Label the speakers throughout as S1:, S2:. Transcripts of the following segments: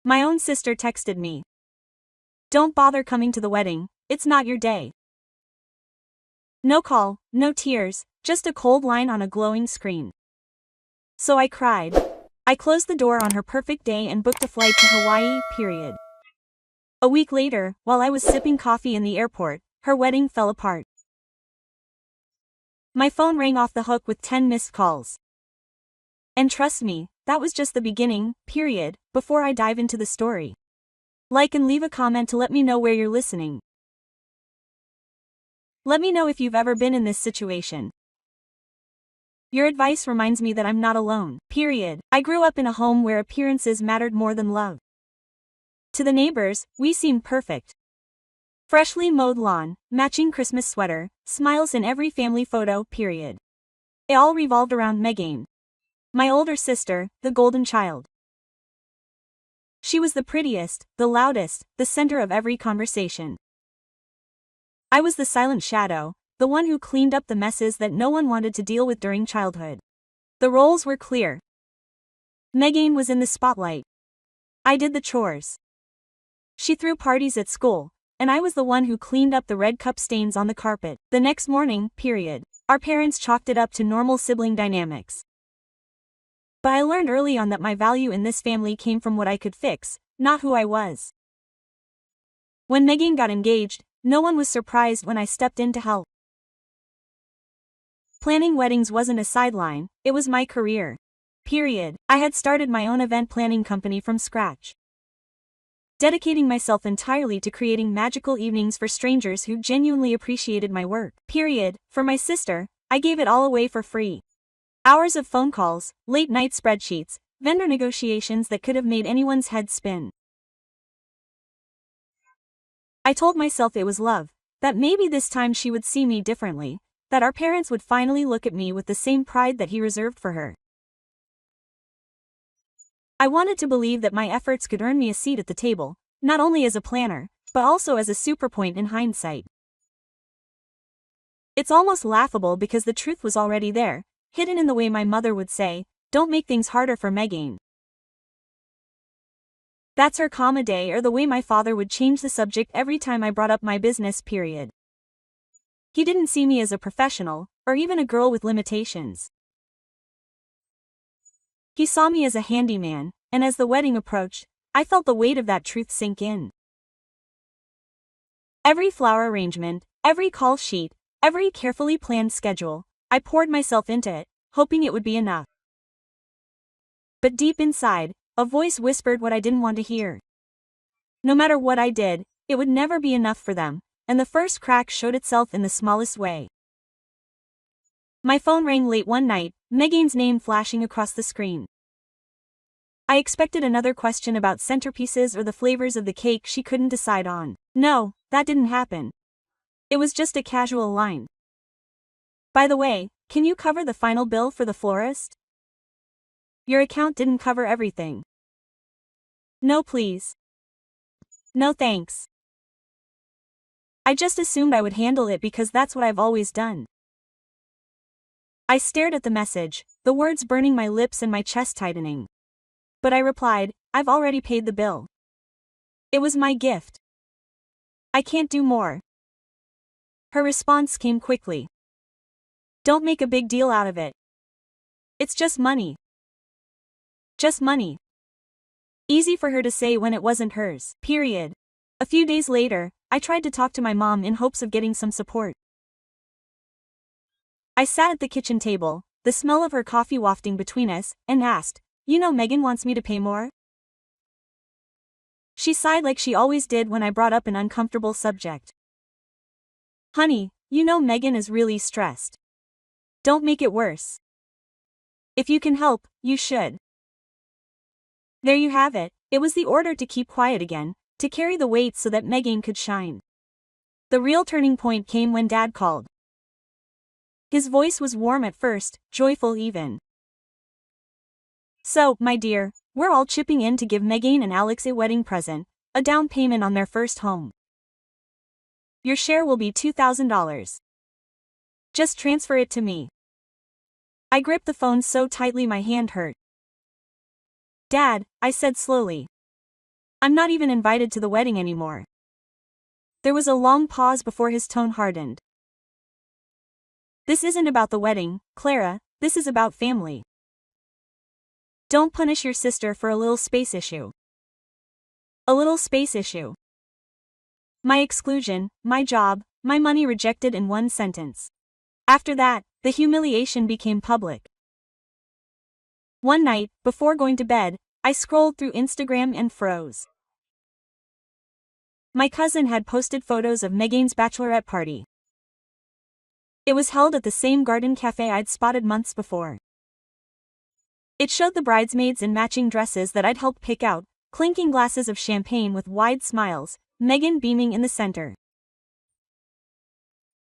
S1: My own sister texted me. Don't bother coming to the wedding, it's not your day. No call, no tears, just a cold line on a glowing screen. So I cried. I closed the door on her perfect day and booked a flight to Hawaii, period. A week later, while I was sipping coffee in the airport, her wedding fell apart. My phone rang off the hook with 10 missed calls. And trust me, that was just the beginning, period, before I dive into the story. Like and leave a comment to let me know where you're listening. Let me know if you've ever been in this situation. Your advice reminds me that I'm not alone, period. I grew up in a home where appearances mattered more than love. To the neighbors, we seemed perfect. Freshly mowed lawn, matching Christmas sweater, smiles in every family photo, period. It all revolved around Megan, my older sister, the golden child. She was the prettiest, the loudest, the center of every conversation. I was the silent shadow, the one who cleaned up the messes that no one wanted to deal with during childhood. The roles were clear. Megan was in the spotlight. I did the chores. She threw parties at school, and I was the one who cleaned up the red cup stains on the carpet. The next morning, period, our parents chalked it up to normal sibling dynamics. But I learned early on that my value in this family came from what I could fix, not who I was. When Megan got engaged, no one was surprised when I stepped in to help. Planning weddings wasn't a sideline, it was my career. Period. I had started my own event planning company from scratch, dedicating myself entirely to creating magical evenings for strangers who genuinely appreciated my work. Period. For my sister, I gave it all away for free. Hours of phone calls, late-night spreadsheets, vendor negotiations that could have made anyone's head spin. I told myself it was love, that maybe this time she would see me differently, that our parents would finally look at me with the same pride that he reserved for her. I wanted to believe that my efforts could earn me a seat at the table, not only as a planner, but also as a superpoint in hindsight. It's almost laughable because the truth was already there, hidden in the way my mother would say, "Don't make things harder for Megan." That's her comma day, or the way my father would change the subject every time I brought up my business, period. He didn't see me as a professional, or even a girl with limitations. He saw me as a handyman, and as the wedding approached, I felt the weight of that truth sink in. Every flower arrangement, every call sheet, every carefully planned schedule, I poured myself into it, hoping it would be enough. But deep inside, a voice whispered what I didn't want to hear. No matter what I did, it would never be enough for them, and the first crack showed itself in the smallest way. My phone rang late one night, Megan's name flashing across the screen. I expected another question about centerpieces or the flavors of the cake she couldn't decide on. No, that didn't happen. It was just a casual line. By the way, can you cover the final bill for the florist? Your account didn't cover everything. No please. No thanks. I just assumed I would handle it because that's what I've always done. I stared at the message, the words burning my lips and my chest tightening. But I replied, "I've already paid the bill. It was my gift. I can't do more." Her response came quickly. "Don't make a big deal out of it. It's just money. Just money." Easy for her to say when it wasn't hers, period. A few days later, I tried to talk to my mom in hopes of getting some support. I sat at the kitchen table, the smell of her coffee wafting between us, and asked, "You know Megan wants me to pay more?" She sighed like she always did when I brought up an uncomfortable subject. "Honey, you know Megan is really stressed. Don't make it worse. If you can help, you should." There you have it, it was the order to keep quiet again, to carry the weight so that Megan could shine. The real turning point came when Dad called. His voice was warm at first, joyful even. "So, my dear, we're all chipping in to give Megan and Alex a wedding present, a down payment on their first home. Your share will be $2,000. Just transfer it to me." I gripped the phone so tightly my hand hurt. "Dad," I said slowly. I'm not even invited to the wedding anymore. There was a long pause before his tone hardened. This isn't about the wedding, Clara, this is about family. Don't punish your sister for a little space issue. A little space issue. My exclusion, my job, my money rejected in one sentence. After that, the humiliation became public. One night, before going to bed, I scrolled through Instagram and froze. My cousin had posted photos of Megan's bachelorette party. It was held at the same garden cafe I'd spotted months before. It showed the bridesmaids in matching dresses that I'd helped pick out, clinking glasses of champagne with wide smiles, Megan beaming in the center.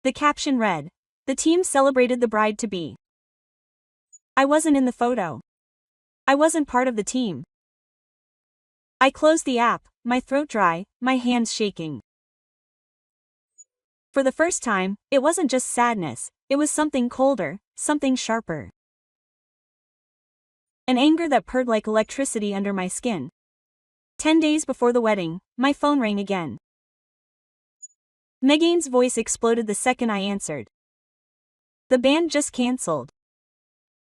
S1: The caption read, "The team celebrated the bride-to-be." I wasn't in the photo. I wasn't part of the team. I closed the app, my throat dry, my hands shaking. For the first time, it wasn't just sadness, it was something colder, something sharper. An anger that purred like electricity under my skin. 10 days before the wedding, my phone rang again. Megan's voice exploded the second I answered. The band just cancelled.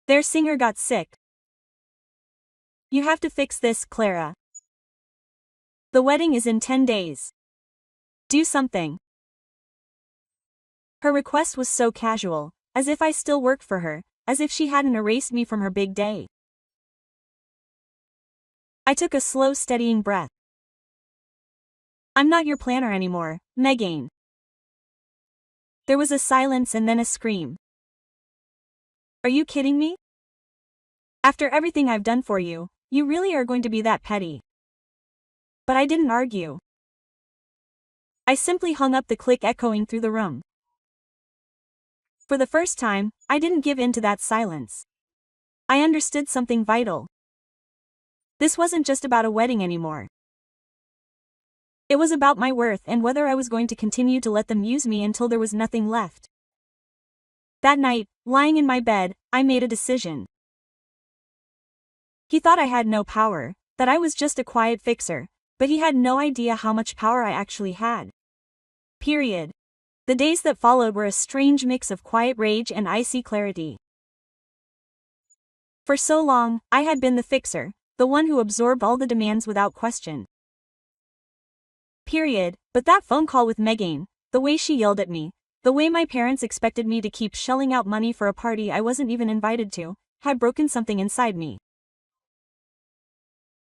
S1: Their singer got sick. You have to fix this, Clara. The wedding is in 10 days. Do something. Her request was so casual, as if I still worked for her, as if she hadn't erased me from her big day. I took a slow, steadying breath. I'm not your planner anymore, Megan. There was a silence and then a scream. Are you kidding me? After everything I've done for you, you really are going to be that petty? But I didn't argue. I simply hung up, the click echoing through the room. For the first time, I didn't give in to that silence. I understood something vital. This wasn't just about a wedding anymore. It was about my worth and whether I was going to continue to let them use me until there was nothing left. That night, lying in my bed, I made a decision. He thought I had no power, that I was just a quiet fixer, but he had no idea how much power I actually had. Period. The days that followed were a strange mix of quiet rage and icy clarity. For so long, I had been the fixer, the one who absorbed all the demands without question. Period. But that phone call with Megan, the way she yelled at me, the way my parents expected me to keep shelling out money for a party I wasn't even invited to, had broken something inside me.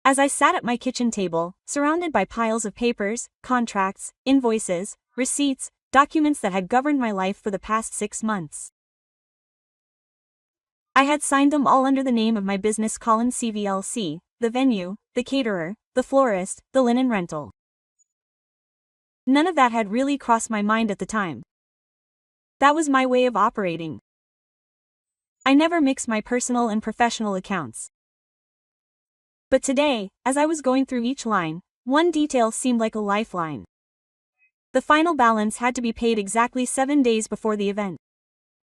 S1: As I sat at my kitchen table, surrounded by piles of papers, contracts, invoices, receipts, documents that had governed my life for the past 6 months. I had signed them all under the name of my business, Collins CVLC, the venue, the caterer, the florist, the linen rental. None of that had really crossed my mind at the time. That was my way of operating. I never mixed my personal and professional accounts. But today, as I was going through each line, one detail seemed like a lifeline. The final balance had to be paid exactly 7 days before the event.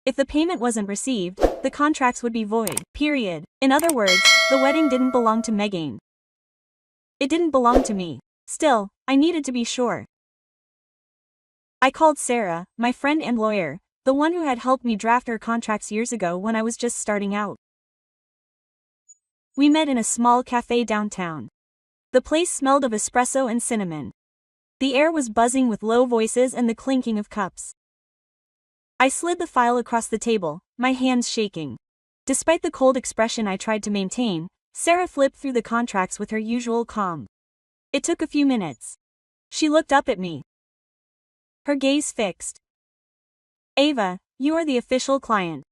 S1: If the payment wasn't received, the contracts would be void, period. In other words, the wedding didn't belong to Megan. It didn't belong to me. Still, I needed to be sure. I called Sarah, my friend and lawyer, the one who had helped me draft our contracts years ago when I was just starting out. We met in a small cafe downtown. The place smelled of espresso and cinnamon. The air was buzzing with low voices and the clinking of cups. I slid the file across the table, my hands shaking. Despite the cold expression I tried to maintain, Sarah flipped through the contracts with her usual calm. It took a few minutes. She looked up at me. Her gaze fixed. Ava, you are the official client.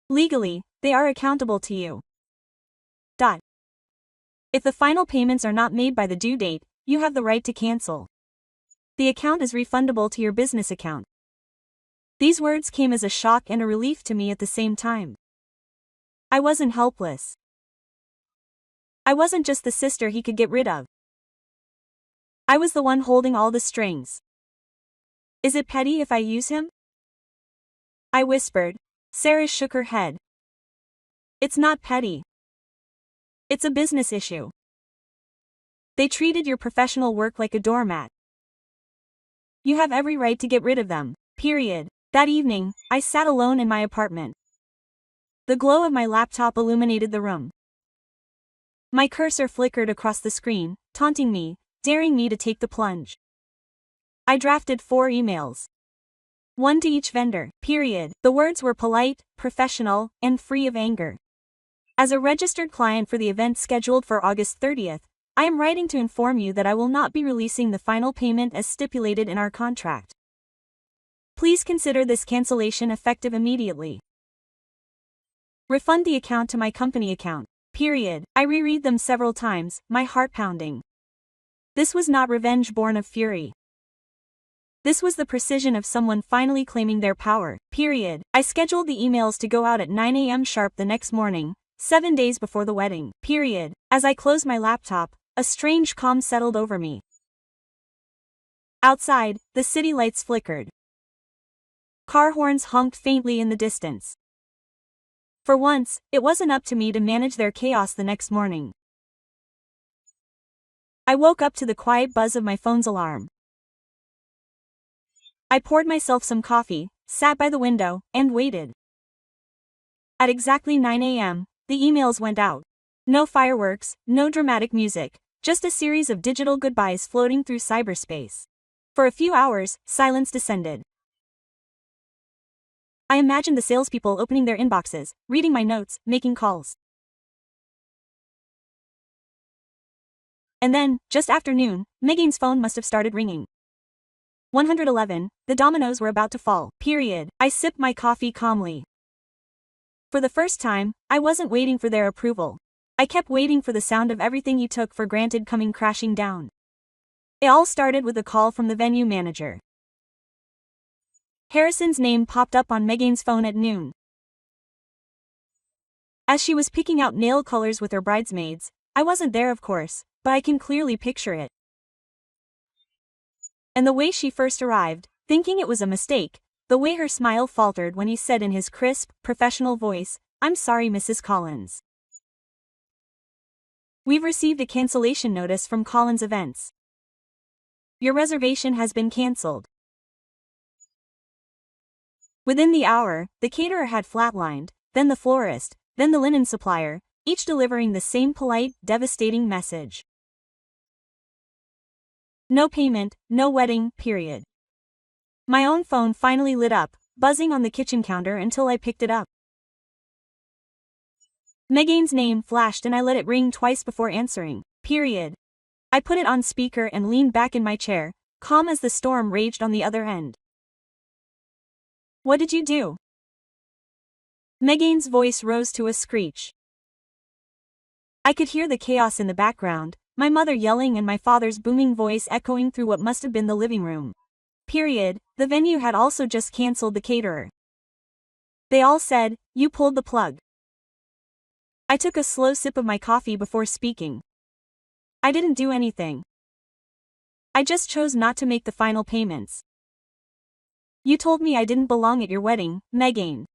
S1: Legally, they are accountable to you. If the final payments are not made by the due date, you have the right to cancel. The account is refundable to your business account. These words came as a shock and a relief to me at the same time. I wasn't helpless. I wasn't just the sister he could get rid of. I was the one holding all the strings. Is it petty if I use him? I whispered. Sarah shook her head. It's not petty. It's a business issue. They treated your professional work like a doormat. You have every right to get rid of them. Period. That evening, I sat alone in my apartment. The glow of my laptop illuminated the room. My cursor flickered across the screen, taunting me, daring me to take the plunge. I drafted 4 emails. 1 to each vendor. Period. The words were polite, professional, and free of anger. As a registered client for the event scheduled for August 30th, I am writing to inform you that I will not be releasing the final payment as stipulated in our contract. Please consider this cancellation effective immediately. Refund the account to my company account. Period. I reread them several times, my heart pounding. This was not revenge born of fury. This was the precision of someone finally claiming their power. Period. I scheduled the emails to go out at 9 a.m. sharp the next morning, 7 days before the wedding. Period. As I closed my laptop, a strange calm settled over me. Outside, the city lights flickered. Car horns honked faintly in the distance. For once, it wasn't up to me to manage their chaos the next morning. I woke up to the quiet buzz of my phone's alarm. I poured myself some coffee, sat by the window, and waited. At exactly 9 a.m., the emails went out. No fireworks, no dramatic music, just a series of digital goodbyes floating through cyberspace. For a few hours, silence descended. I imagined the salespeople opening their inboxes, reading my notes, making calls. And then, just after noon, Megan's phone must have started ringing. 111, the dominoes were about to fall. Period. I sipped my coffee calmly. For the first time, I wasn't waiting for their approval. I kept waiting for the sound of everything you took for granted coming crashing down. It all started with a call from the venue manager. Harrison's name popped up on Megan's phone at noon. As she was picking out nail colors with her bridesmaids, I wasn't there of course, but I can clearly picture it. And the way she first arrived, thinking it was a mistake, the way her smile faltered when he said in his crisp, professional voice, "I'm sorry, Mrs. Collins. We've received a cancellation notice from Collins Events. Your reservation has been cancelled." Within the hour, the caterer had flatlined, then the florist, then the linen supplier, each delivering the same polite, devastating message. No payment, no wedding, period. My own phone finally lit up, buzzing on the kitchen counter until I picked it up. Megan's name flashed and I let it ring twice before answering. Period. I put it on speaker and leaned back in my chair, calm as the storm raged on the other end. "What did you do?" Megan's voice rose to a screech. I could hear the chaos in the background, my mother yelling and my father's booming voice echoing through what must have been the living room. Period. The venue had also just cancelled the caterer. They all said, "You pulled the plug." I took a slow sip of my coffee before speaking. I didn't do anything. I just chose not to make the final payments. You told me I didn't belong at your wedding, Megan.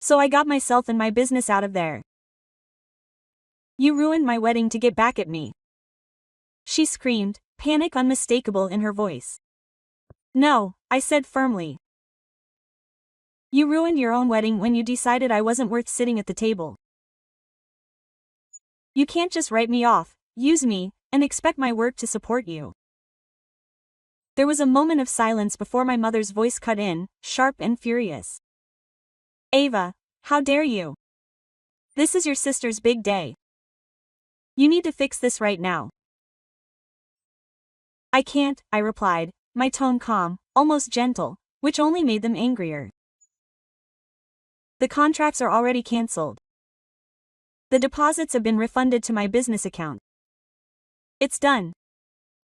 S1: So I got myself and my business out of there. You ruined my wedding to get back at me. She screamed, panic unmistakable in her voice. No, I said firmly. You ruined your own wedding when you decided I wasn't worth sitting at the table. You can't just write me off, use me, and expect my work to support you. There was a moment of silence before my mother's voice cut in, sharp and furious. Ava, how dare you? This is your sister's big day. You need to fix this right now. I can't, I replied, my tone calm, almost gentle, which only made them angrier. The contracts are already cancelled. The deposits have been refunded to my business account. It's done.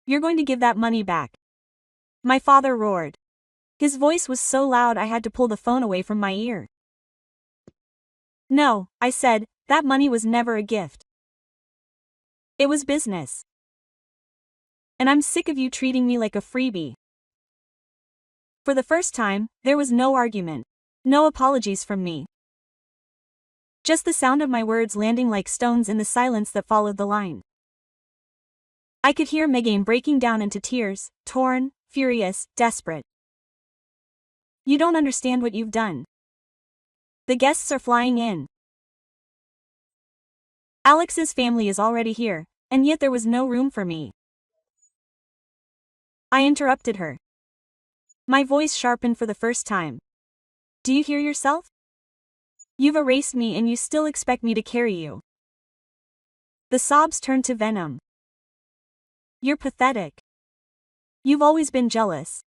S1: You're going to give that money back. My father roared. His voice was so loud I had to pull the phone away from my ear. No, I said, that money was never a gift. It was business. And I'm sick of you treating me like a freebie. For the first time, there was no argument. No apologies from me. Just the sound of my words landing like stones in the silence that followed the line. I could hear Meghan breaking down into tears, torn, furious, desperate. You don't understand what you've done. The guests are flying in. Alex's family is already here, and yet there was no room for me. I interrupted her. My voice sharpened for the first time. Do you hear yourself? You've erased me and you still expect me to carry you. The sobs turned to venom. You're pathetic. You've always been jealous.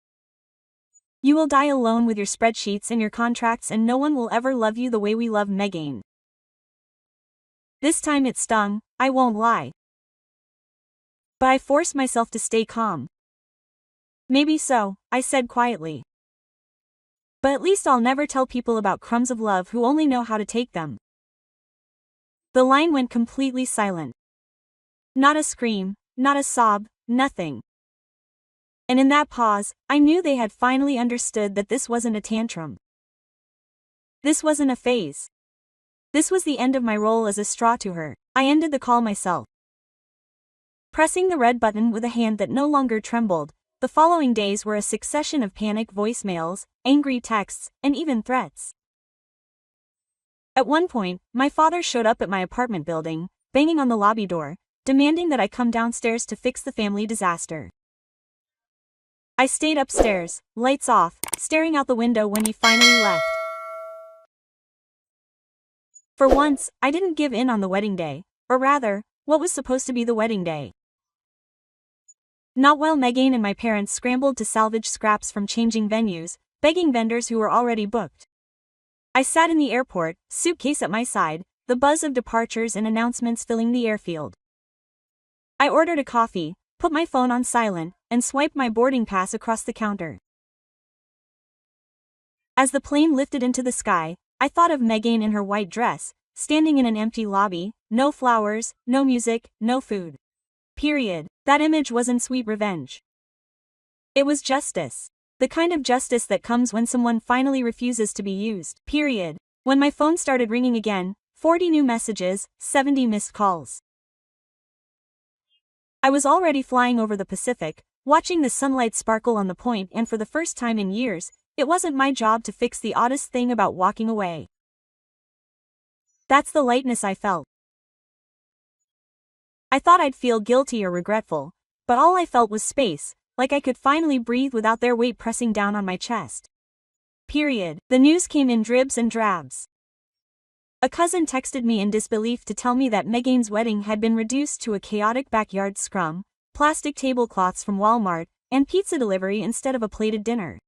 S1: You will die alone with your spreadsheets and your contracts, and no one will ever love you the way we love Meghan. This time it stung, I won't lie. But I forced myself to stay calm. Maybe so, I said quietly. But at least I'll never tell people about crumbs of love who only know how to take them. The line went completely silent. Not a scream, not a sob, nothing. And in that pause, I knew they had finally understood that this wasn't a tantrum. This wasn't a phase. This was the end of my role as a straw to her. I ended the call myself. Pressing the red button with a hand that no longer trembled, the following days were a succession of panic voicemails, angry texts, and even threats. At one point, my father showed up at my apartment building, banging on the lobby door, demanding that I come downstairs to fix the family disaster. I stayed upstairs, lights off, staring out the window when he finally left. For once, I didn't give in on the wedding day, or rather, what was supposed to be the wedding day. Not while Meghan and my parents scrambled to salvage scraps from changing venues, begging vendors who were already booked. I sat in the airport, suitcase at my side, the buzz of departures and announcements filling the airfield. I ordered a coffee, put my phone on silent, and swiped my boarding pass across the counter. As the plane lifted into the sky, I thought of Meghan in her white dress, standing in an empty lobby, no flowers, no music, no food. Period. That image wasn't sweet revenge. It was justice. The kind of justice that comes when someone finally refuses to be used. Period. When my phone started ringing again, 40 new messages, 70 missed calls. I was already flying over the Pacific, watching the sunlight sparkle on the point, and for the first time in years, it wasn't my job to fix the oddest thing about walking away. That's the lightness I felt. I thought I'd feel guilty or regretful, but all I felt was space, like I could finally breathe without their weight pressing down on my chest. Period. The news came in dribs and drabs. A cousin texted me in disbelief to tell me that Meghan's wedding had been reduced to a chaotic backyard scrum, plastic tablecloths from Walmart, and pizza delivery instead of a plated dinner.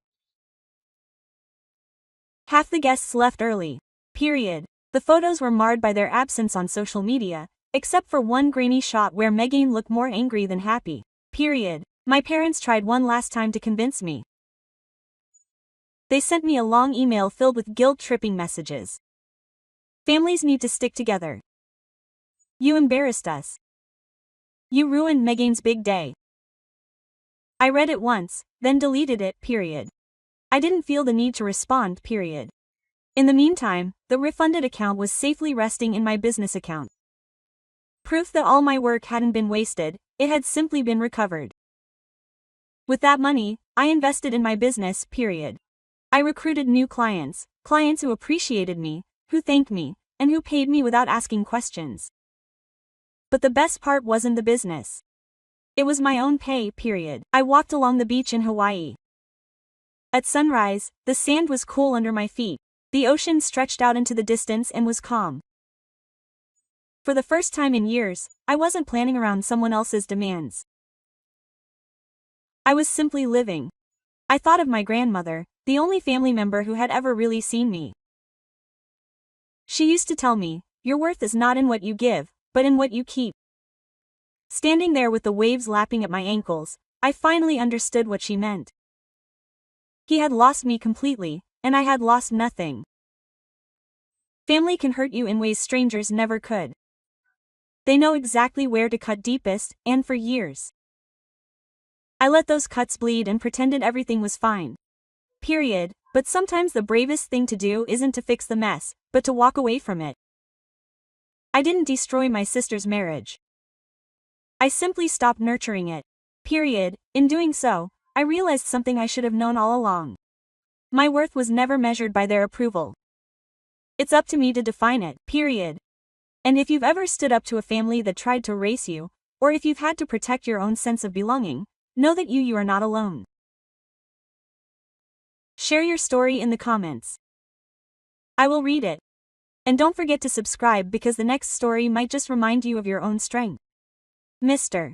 S1: Half the guests left early. Period. The photos were marred by their absence on social media, except for one grainy shot where Meghan looked more angry than happy. Period. My parents tried one last time to convince me. They sent me a long email filled with guilt-tripping messages. Families need to stick together. You embarrassed us. You ruined Meghan's big day. I read it once, then deleted it. Period. I didn't feel the need to respond. Period. In the meantime, the refunded account was safely resting in my business account. Proof that all my work hadn't been wasted, it had simply been recovered. With that money, I invested in my business. Period. I recruited new clients, clients who appreciated me, who thanked me, and who paid me without asking questions. But the best part wasn't the business. It was my own pay. Period. I walked along the beach in Hawaii. At sunrise, the sand was cool under my feet. The ocean stretched out into the distance and was calm. For the first time in years, I wasn't planning around someone else's demands. I was simply living. I thought of my grandmother, the only family member who had ever really seen me. She used to tell me, your worth is not in what you give, but in what you keep. Standing there with the waves lapping at my ankles, I finally understood what she meant. He had lost me completely, and I had lost nothing. Family can hurt you in ways strangers never could. They know exactly where to cut deepest, and for years. I let those cuts bleed and pretended everything was fine. Period. But sometimes the bravest thing to do isn't to fix the mess, but to walk away from it. I didn't destroy my sister's marriage. I simply stopped nurturing it. Period. In doing so, I realized something I should have known all along. My worth was never measured by their approval. It's up to me to define it. Period. And if you've ever stood up to a family that tried to erase you, or if you've had to protect your own sense of belonging, know that you are not alone. Share your story in the comments. I will read it. And don't forget to subscribe because the next story might just remind you of your own strength. Mr.